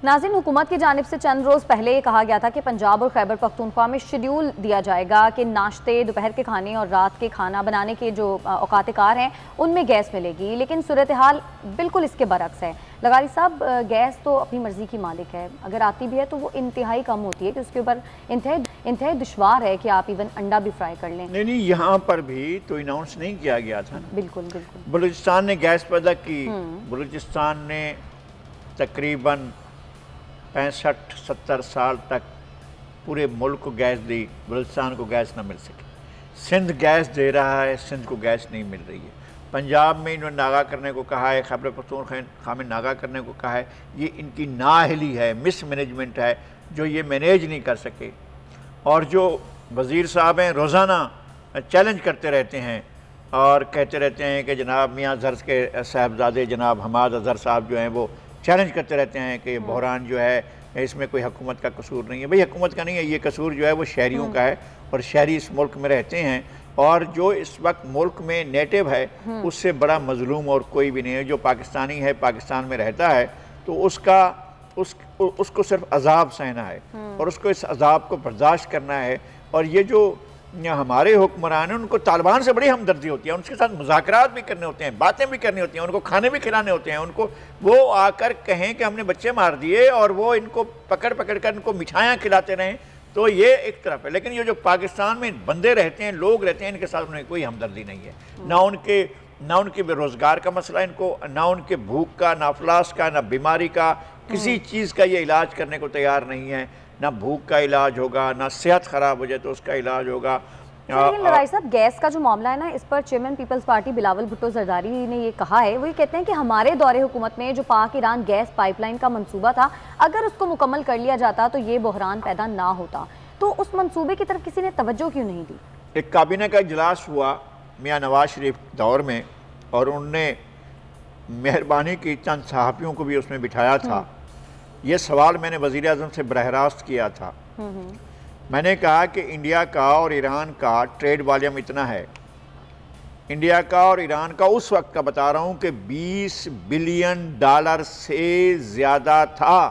नाज़रीन, हुकूमत की जानिब से चंद रोज़ पहले कहा गया था कि पंजाब और खैबर पख्तूनख्वा में शेड्यूल दिया जाएगा कि नाश्ते, दोपहर के खाने और रात के खाना बनाने के जो औकात कार हैं उनमें गैस मिलेगी, लेकिन सूरत हाल बिल्कुल इसके बरक्स है। लगारी साहब, गैस तो अपनी मर्ज़ी की मालिक है, अगर आती भी है तो वो इंतहाई कम होती है कि उसके ऊपर इंतहाई दुश्वार है कि आप इवन अंडा भी फ्राई कर लें। नहीं, यहाँ पर भी तो अनाउंस नहीं किया गया था ना। बिल्कुल बिल्कुल। बलूचिस्तान ने गैस पैदा की, बलूचिस्तान ने तकरीबन 65-70 साल तक पूरे मुल्क को गैस दी, बलूचिस्तान को गैस ना मिल सके। सिंध गैस दे रहा है, सिंध को गैस नहीं मिल रही है। पंजाब में इन्होंने नागा करने को कहा है, खैबर पख्तूनख्वा में नागा करने को कहा है। ये इनकी नाअहली है, मिसमैनेजमेंट है, जो ये मैनेज नहीं कर सके। और जो वज़ीर साहब हैं रोज़ाना चैलेंज करते रहते हैं और कहते रहते हैं कि जनाब मियाँ ज़र के साहबजादे जनाब हमाद अज़हर साहब जो हैं वो चैलेंज करते रहते हैं कि बहरान जो है इसमें कोई हुकूमत का कसूर नहीं है। भाई हुकूमत का नहीं है, ये कसूर जो है वो शहरियों का है, और शहरी इस मुल्क में रहते हैं, और जो इस वक्त मुल्क में नेटिव है उससे बड़ा मजलूम और कोई भी नहीं है। जो पाकिस्तानी है, पाकिस्तान में रहता है, तो उसको सिर्फ अजाब सहना है और उसको इस अजाब को बर्दाश्त करना है। और ये जो हमारे हुक्मरान हैं उनको तालिबान से बड़ी हमदर्दी होती है, उनके साथ मुज़ाकरात भी करने होते हैं, बातें भी करनी होती हैं, उनको खाने भी खिलाने होते हैं। उनको वो आकर कहें कि हमने बच्चे मार दिए और वो इनको पकड़ पकड़ कर इनको मिठाइयाँ खिलाते रहें, तो ये एक तरफ है। लेकिन ये जो पाकिस्तान में बंदे रहते हैं, लोग रहते हैं, इनके साथ उन्हें कोई हमदर्दी नहीं है। ना उनके बेरोज़गार का मसला इनको, ना उनके भूख का, ना अफलास का, ना बीमारी का, किसी चीज़ का ये इलाज करने को तैयार नहीं है। ना भूख का इलाज होगा, ना सेहत ख़राब हो जाए तो उसका इलाज होगा। लेकिन लड़ाई साहब, गैस का जो मामला है ना, इस पर chairman Peoples Party Bilawal Bhutto Zardari ने ये कहा है, वो ये कहते हैं कि हमारे दौरे हुकूमत में जो पाक ईरान गैस पाइपलाइन का मंसूबा था, अगर उसको मुकम्मल कर लिया जाता तो ये बहरान पैदा ना होता। तो उस मंसूबे की तरफ किसी ने तवज्जो क्यों नहीं दी? एक काबीना का इजलास हुआ मियाँ नवाज शरीफ दौर में, और उनने मेहरबानी की चंद सहाफ़ियों को भी उसमें बिठाया था। ये सवाल मैंने वज़ीर आज़म से बरह रास्त किया था। मैंने कहा कि इंडिया का और ईरान का ट्रेड वॉल्यूम इतना है, इंडिया का और ईरान का उस वक्त का बता रहा हूँ कि $20 बिलियन से ज़्यादा था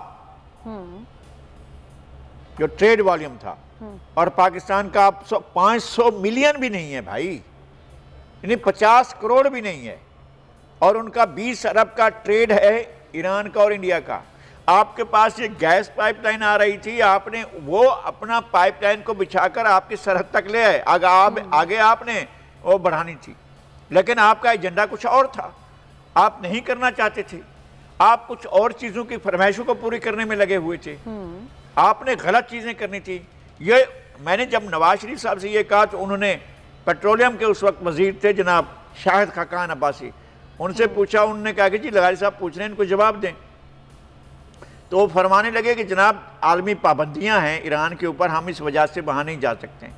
जो ट्रेड वॉल्यूम था, और पाकिस्तान का 500 मिलियन भी नहीं है भाई, यानी 50 करोड़ भी नहीं है, और उनका 20 अरब का ट्रेड है ईरान का और इंडिया का। आपके पास ये गैस पाइपलाइन आ रही थी, आपने वो अपना पाइपलाइन को बिछाकर आपकी सरहद तक ले आए, आगे आपने वो बढ़ानी थी, लेकिन आपका एजेंडा कुछ और था, आप नहीं करना चाहते थे, आप कुछ और चीज़ों की फरमाइशों को पूरी करने में लगे हुए थे, आपने गलत चीज़ें करनी थी। ये मैंने जब नवाज शरीफ साहब से ये कहा तो उन्होंने पेट्रोलियम के उस वक्त वजीर थे जनाब शाहिद खाकान अब्बासी, उनसे पूछा, उन्होंने कहा कि जी लगारी साहब पूछ रहे हैं, इनको जवाब दें। तो वो फरमाने लगे कि जनाब आलमी पाबंदियां हैं ईरान के ऊपर, हम इस वजह से वहाँ नहीं जा सकते हैं।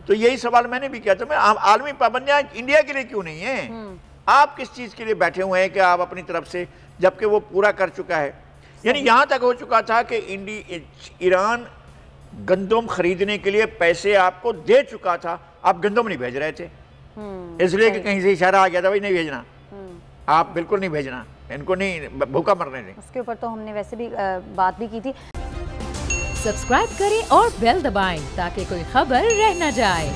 तो यही सवाल मैंने भी किया था, मैं आलमी पाबंदियां इंडिया के लिए क्यों नहीं है? आप किस चीज़ के लिए बैठे हुए हैं कि आप अपनी तरफ से, जबकि वो पूरा कर चुका है। यानी यहाँ तक हो चुका था कि ईरान गंदम खरीदने के लिए पैसे आपको दे चुका था, आप गंदम नहीं भेज रहे थे, इसलिए कि कहीं से इशारा आ गया था भाई नहीं भेजना, आप बिल्कुल नहीं भेजना, इनको नहीं भूखा मरने दें। उसके ऊपर तो हमने वैसे भी बात भी की थी। सब्सक्राइब करें और बेल दबाएं ताकि कोई खबर रह न जाए।